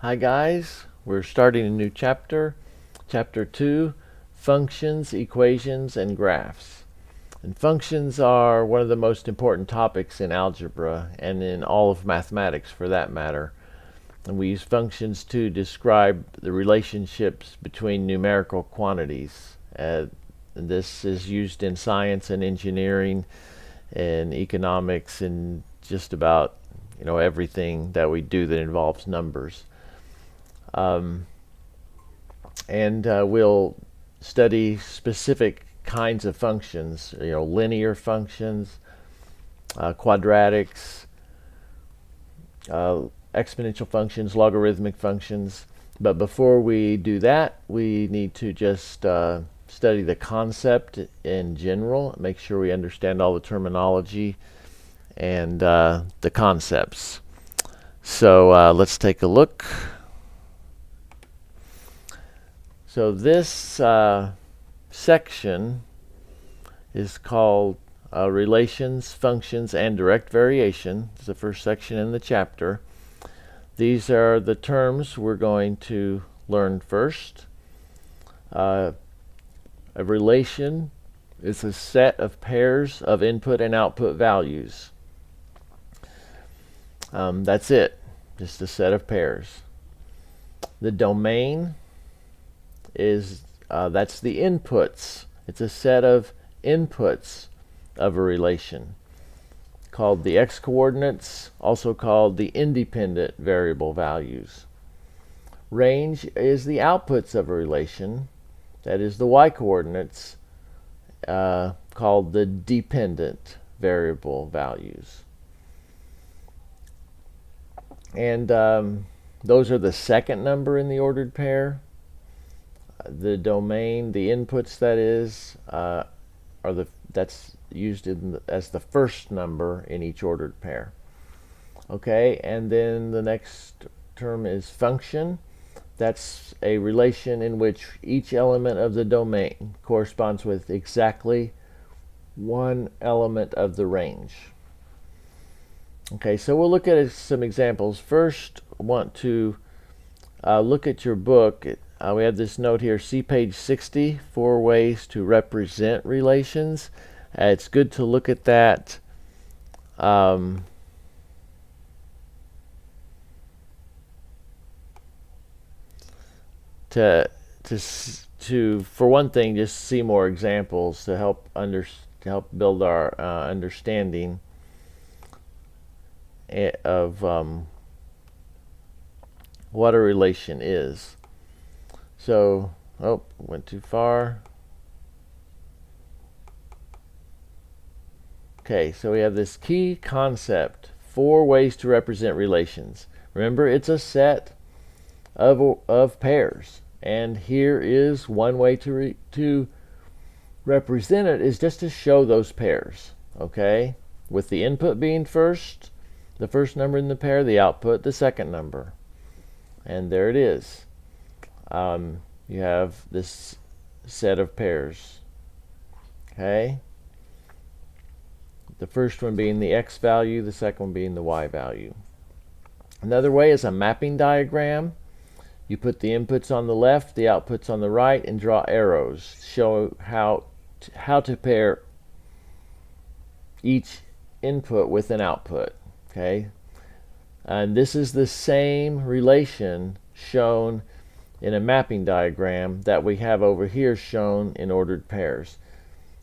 Hi guys, we're starting a new chapter, chapter 2, functions, equations, and graphs. And functions are one of the most important topics in algebra and in all of mathematics for that matter. And we use functions to describe the relationships between numerical quantities. This is used in science and engineering and economics and just about everything that we do that involves numbers. Um, and we'll study specific kinds of functions, linear functions, quadratics, uh, exponential functions, logarithmic functions. But before we do that, we need to just study the concept in general, make sure we understand all the terminology and the concepts. So let's take a look. So this section is called Relations, Functions, and Direct Variation. It's the first section in the chapter. These are the terms we're going to learn first. A relation is a set of pairs of input and output values. That's it, just a set of pairs. The domain is that's the inputs. It's a set of inputs of a relation called the x-coordinates, also called the independent variable values. Range is the outputs of a relation, that is the y-coordinates, called the dependent variable values. And those are the second number in the ordered pair. The domain, the inputs, that is, that's used as the first number in each ordered pair. Okay, and then the next term is function. That's a relation in which each element of the domain corresponds with exactly one element of the range. Okay, so we'll look at some examples. First, I want to look at your book. We have this note here, see page 60, 4 ways to represent relations. It's good to look at that. To for one thing, just see more examples to help build our understanding of what a relation is. So, went too far. Okay, so we have this key concept, 4 ways to represent relations. Remember, it's a set of pairs. And here is one way to represent it is just to show those pairs. Okay, with the input being first, the first number in the pair, the output, the second number. And there it is. You have this set of pairs. Okay, the first one being the x value, the second one being the y value. Another way is a mapping diagram. You put the inputs on the left, the outputs on the right, and draw arrows. Show how to pair each input with an output. Okay, and this is the same relation shown in a mapping diagram that we have over here shown in ordered pairs.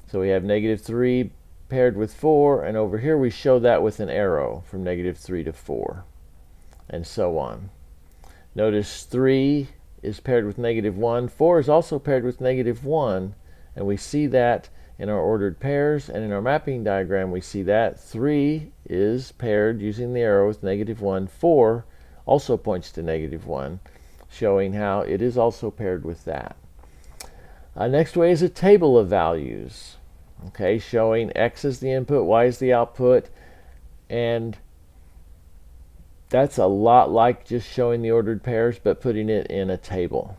So we have -3 paired with 4, and over here we show that with an arrow from -3 to 4, and so on. Notice 3 is paired with -1. 4 is also paired with -1, and we see that in our ordered pairs, and in our mapping diagram we see that 3 is paired using the arrow with -1. 4 also points to -1, showing how it is also paired with that. Next way is a table of values. Okay, showing x is the input, y is the output, and that's a lot like just showing the ordered pairs, but putting it in a table.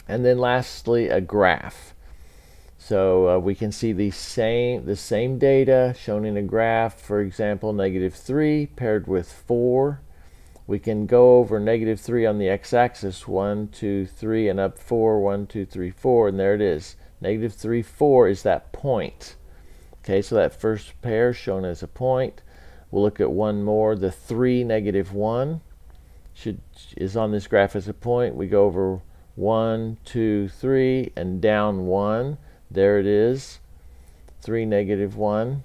And then lastly, a graph. So we can see the same data shown in a graph. For example, -3 paired with 4, we can go over negative 3 on the x-axis, 1, 2, 3, and up 4, 1, 2, 3, 4, and there it is. Negative 3, 4 is that point. Okay, so that first pair shown as a point. We'll look at one more. The 3, negative 1 is on this graph as a point. We go over 1, 2, 3, and down 1. There it is, 3, negative 1.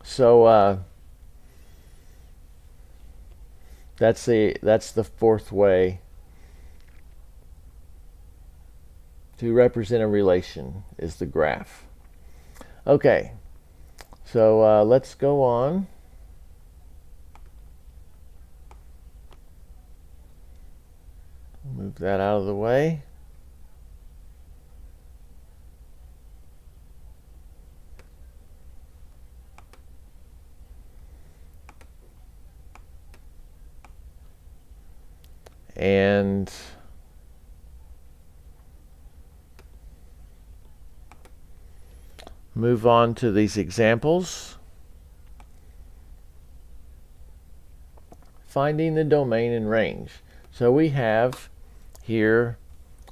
So that's the fourth way to represent a relation, is the graph. Okay, so let's go on. Move that out of the way. And move on to these examples. Finding the domain and range. So we have here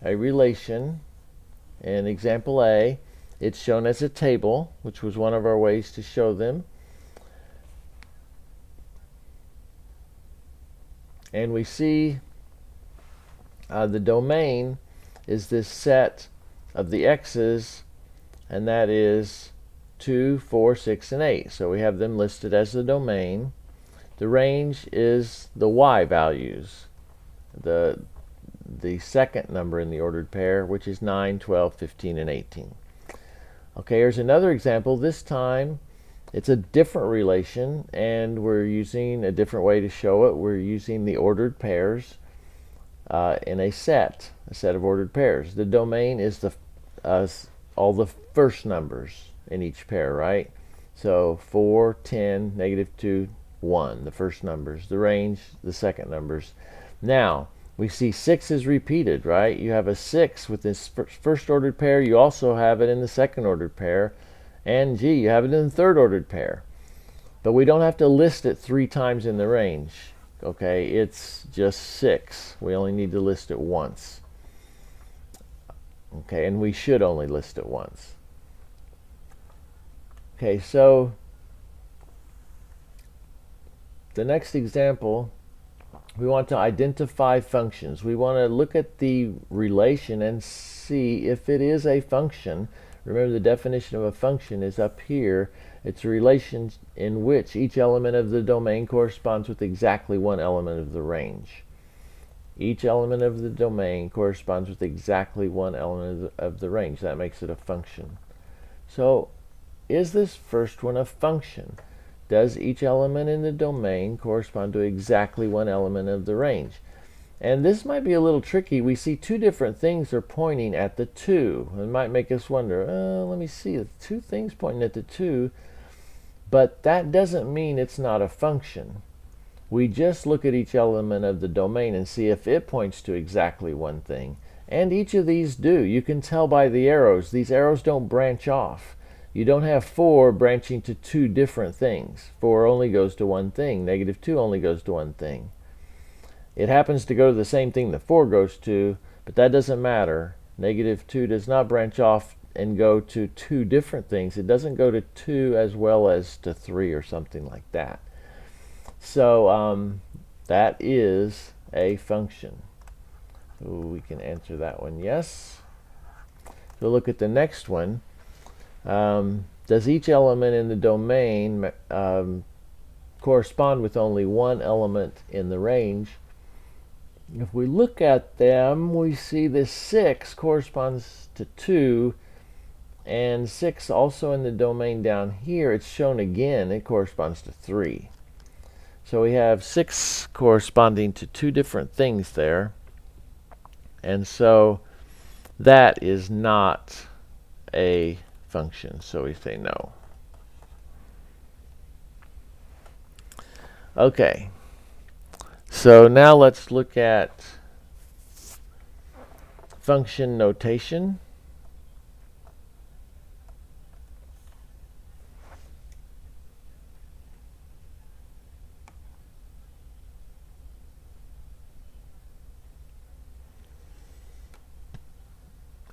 a relation in example A. It's shown as a table, which was one of our ways to show them. And we see the domain is this set of the x's, and that is 2, 4, 6, and 8. So we have them listed as the domain. The range is the y values, the second number in the ordered pair, which is 9, 12, 15, and 18. Okay, here's another example. This time it's a different relation, and we're using a different way to show it. We're using the ordered pairs in a set of ordered pairs. The domain is all the first numbers in each pair, right? So 4, 10, negative 2, 1, the first numbers. The range, the second numbers. Now, we see 6 is repeated, right? You have a 6 with this first ordered pair. You also have it in the second ordered pair. And G, you have it in the third ordered pair. But we don't have to list it 3 times in the range. Okay, it's just 6. We only need to list it once. Okay, and we should only list it once. Okay, so the next example, we want to identify functions. We want to look at the relation and see if it is a function. Remember, the definition of a function is up here. It's a relation in which each element of the domain corresponds with exactly one element of the range. Each element of the domain corresponds with exactly one element of the range. That makes it a function. So, is this first one a function? Does each element in the domain correspond to exactly one element of the range? And this might be a little tricky. We see 2 different things are pointing at the 2. It might make us wonder, let me see, the 2 things pointing at the 2, but that doesn't mean it's not a function. We just look at each element of the domain and see if it points to exactly one thing. And each of these do. You can tell by the arrows. These arrows don't branch off. You don't have 4 branching to 2 different things. 4 only goes to one thing. Negative 2 only goes to one thing. It happens to go to the same thing that 4 goes to, but that doesn't matter. Negative 2 does not branch off and go to 2 different things. It doesn't go to 2 as well as to 3 or something like that. So that is a function. So we can answer that one yes. So look at the next one. Does each element in the domain correspond with only one element in the range? If we look at them, we see this 6 corresponds to 2, and 6 also in the domain down here, it's shown again, it corresponds to 3. So we have 6 corresponding to 2 different things there, and so that is not a function, so we say no. Okay, so now let's look at function notation.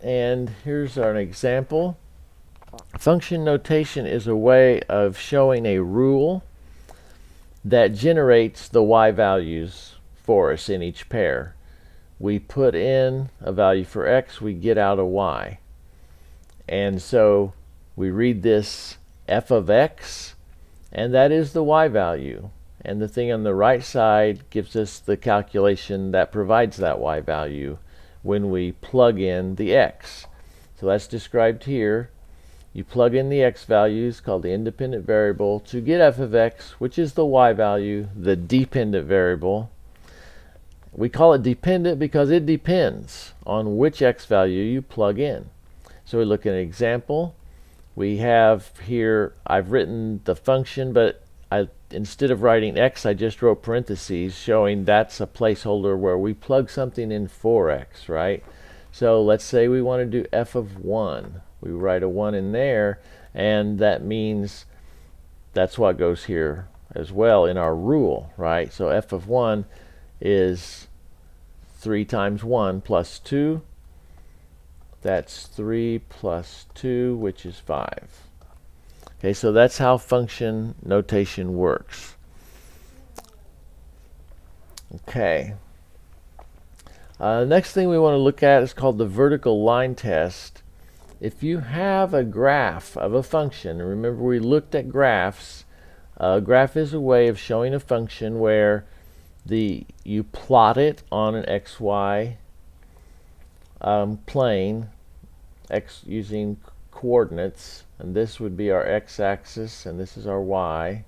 And here's an example. Function notation is a way of showing a rule that generates the y values for us in each pair. We put in a value for x, we get out a y. And so we read this f of x, and that is the y value. And the thing on the right side gives us the calculation that provides that y value when we plug in the x. So that's described here. You plug in the x values, called the independent variable, to get f of x, which is the y value, the dependent variable. We call it dependent because it depends on which x value you plug in. So we look at an example. We have here, I've written the function, but instead of writing x, I just wrote parentheses showing that's a placeholder where we plug something in for x, right? So let's say we want to do f of 1. We write a 1 in there, and that means that's what goes here as well in our rule, right? So f of 1 is 3 times 1 plus 2. That's 3 plus 2, which is 5. Okay, so that's how function notation works. Okay. Next thing we want to look at is called the vertical line test. If you have a graph of a function, and remember we looked at graphs, a graph is a way of showing a function where you plot it on an xy plane, using coordinates, and this would be our x-axis and this is our y.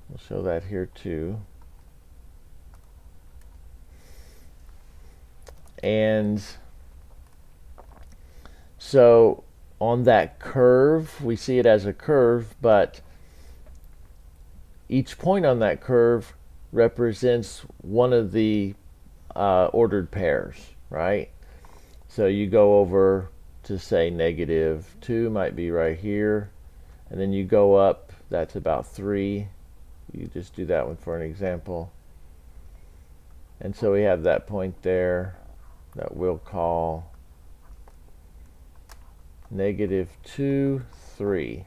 We'll show that here too. And so on that curve, we see it as a curve, but each point on that curve represents one of the ordered pairs, right? So you go over to say -2 might be right here, and then you go up, that's about 3. You just do that one for an example. And so we have that point there that we'll call -2, 3.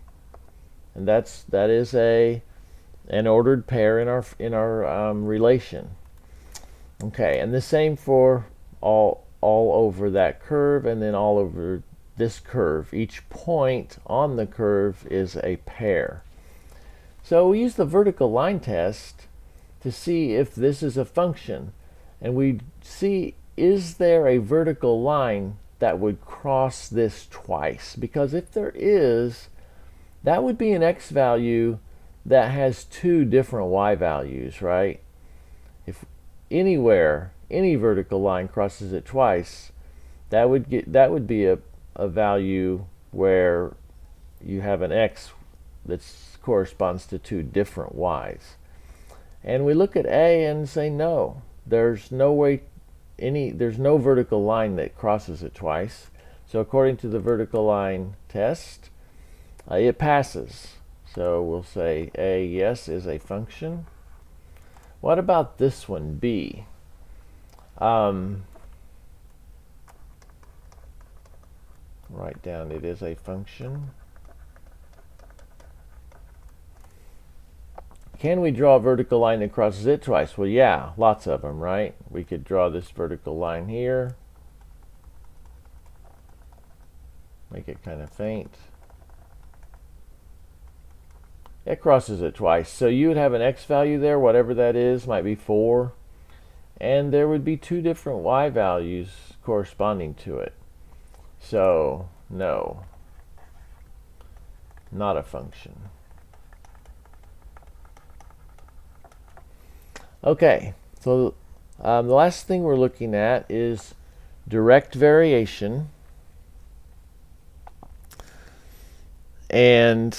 And that is an ordered pair in our relation. Okay, and the same for all over that curve, and then all over this curve. Each point on the curve is a pair. So we use the vertical line test to see if this is a function, and we see, is there a vertical line that would cross this twice? Because if there is, that would be an x value that has 2 different y values, right? If anywhere any vertical line crosses it twice, that would be a value where you have an x that corresponds to 2 different y's. And we look at A and say no, there's no vertical line that crosses it twice. So according to the vertical line test, it passes. So we'll say A, yes, is a function. What about this one, B? Write down it is a function. Can we draw a vertical line that crosses it twice? Well, yeah, lots of them, right? We could draw this vertical line here. Make it kind of faint. It crosses it twice. So you would have an x value there, whatever that is, might be 4. And there would be 2 different y values corresponding to it. So, no, not a function. Okay, so the last thing we're looking at is direct variation. And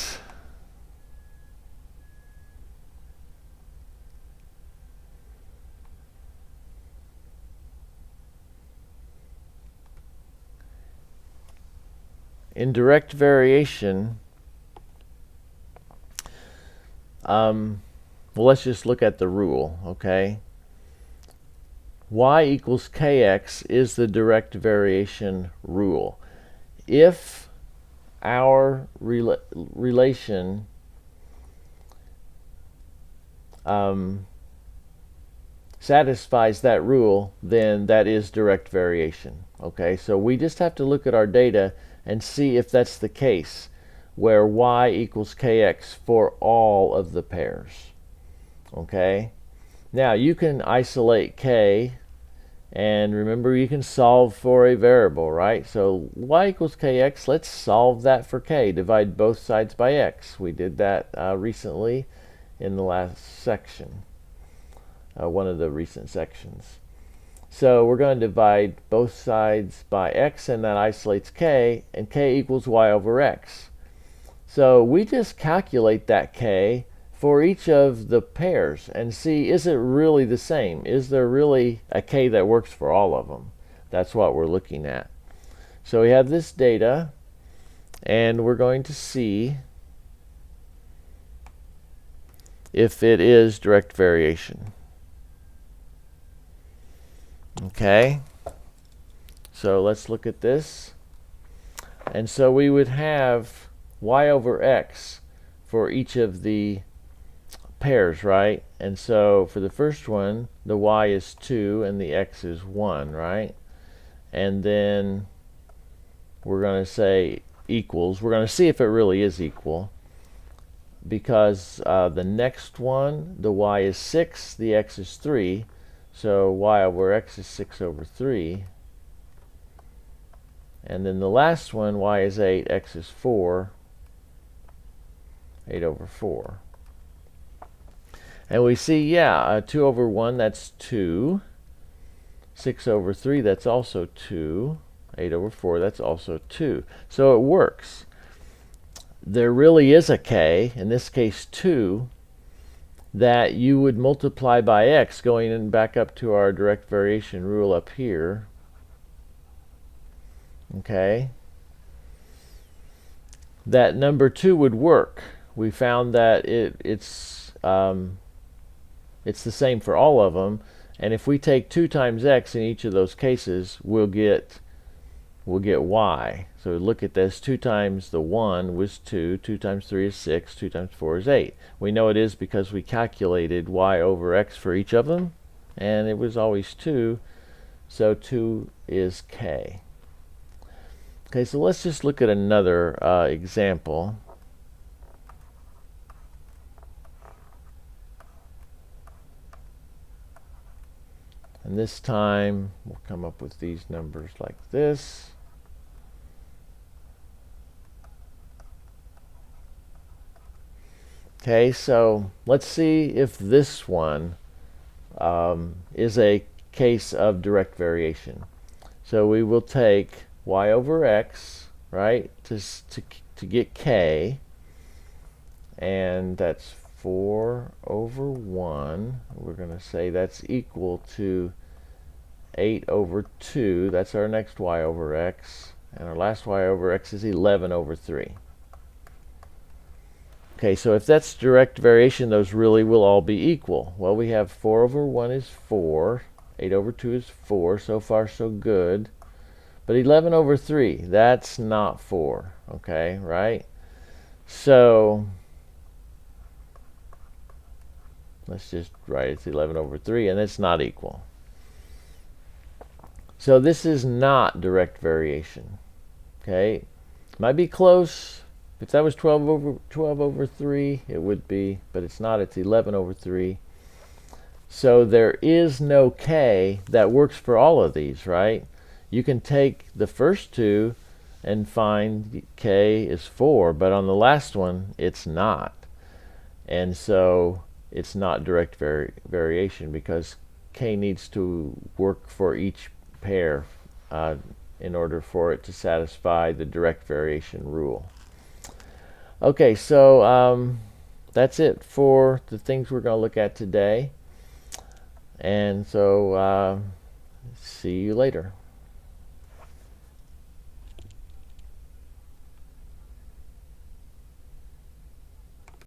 in direct variation, well, let's just look at the rule, okay? y equals kx is the direct variation rule. If our relation satisfies that rule, then that is direct variation. Okay, so we just have to look at our data and see if that's the case, where y equals kx for all of the pairs. Okay, now you can isolate k, and remember you can solve for a variable, right? So y equals kx, let's solve that for k. Divide both sides by x. We did that recently in the last section, one of the recent sections. So we're going to divide both sides by x, and that isolates k, and k equals y over x. So we just calculate that k for each of the pairs and see, is it really the same? Is there really a k that works for all of them? That's what we're looking at. So we have this data, and we're going to see if it is direct variation. Okay, so let's look at this. And so we would have y over x for each of the pairs, right? And so for the first one, the y is 2 and the x is 1, right? And then we're going to say equals. We're going to see if it really is equal, because the next one, the y is 6, the x is 3. So y over x is 6 over 3. And then the last one, y is 8, x is 4, 8 over 4. And we see, yeah, 2 over 1, that's 2. 6 over 3, that's also 2. 8 over 4, that's also 2. So it works. There really is a k, in this case 2, that you would multiply by x, going in back up to our direct variation rule up here. Okay, that number 2 would work. We found that it's the same for all of them, and if we take 2 times x in each of those cases, we'll get y. So look at this, 2 times the 1 was 2, 2 times 3 is 6, 2 times 4 is 8. We know it is because we calculated y over x for each of them, and it was always 2, so 2 is k. Okay, so let's just look at another example. And this time we'll come up with these numbers like this. Okay, so let's see if this one is a case of direct variation. So we will take y over x, right, to get k, and that's 4 over 1. We're going to say that's equal to 8 over 2. That's our next y over x. And our last y over x is 11 over 3. Okay, so if that's direct variation, those really will all be equal. Well, we have 4 over 1 is 4. 8 over 2 is 4. So far, so good. But 11 over 3, that's not 4. Okay, right? So let's just write it's 11 over 3, and it's not equal. So this is not direct variation. Okay, might be close. If that was 12 over 3, it would be, but it's not. It's 11 over 3. So there is no k that works for all of these, right? You can take the first two and find k is 4, but on the last one, it's not. And so it's not direct variation, because k needs to work for each pair in order for it to satisfy the direct variation rule. Okay, so that's it for the things we're going to look at today. And so see you later.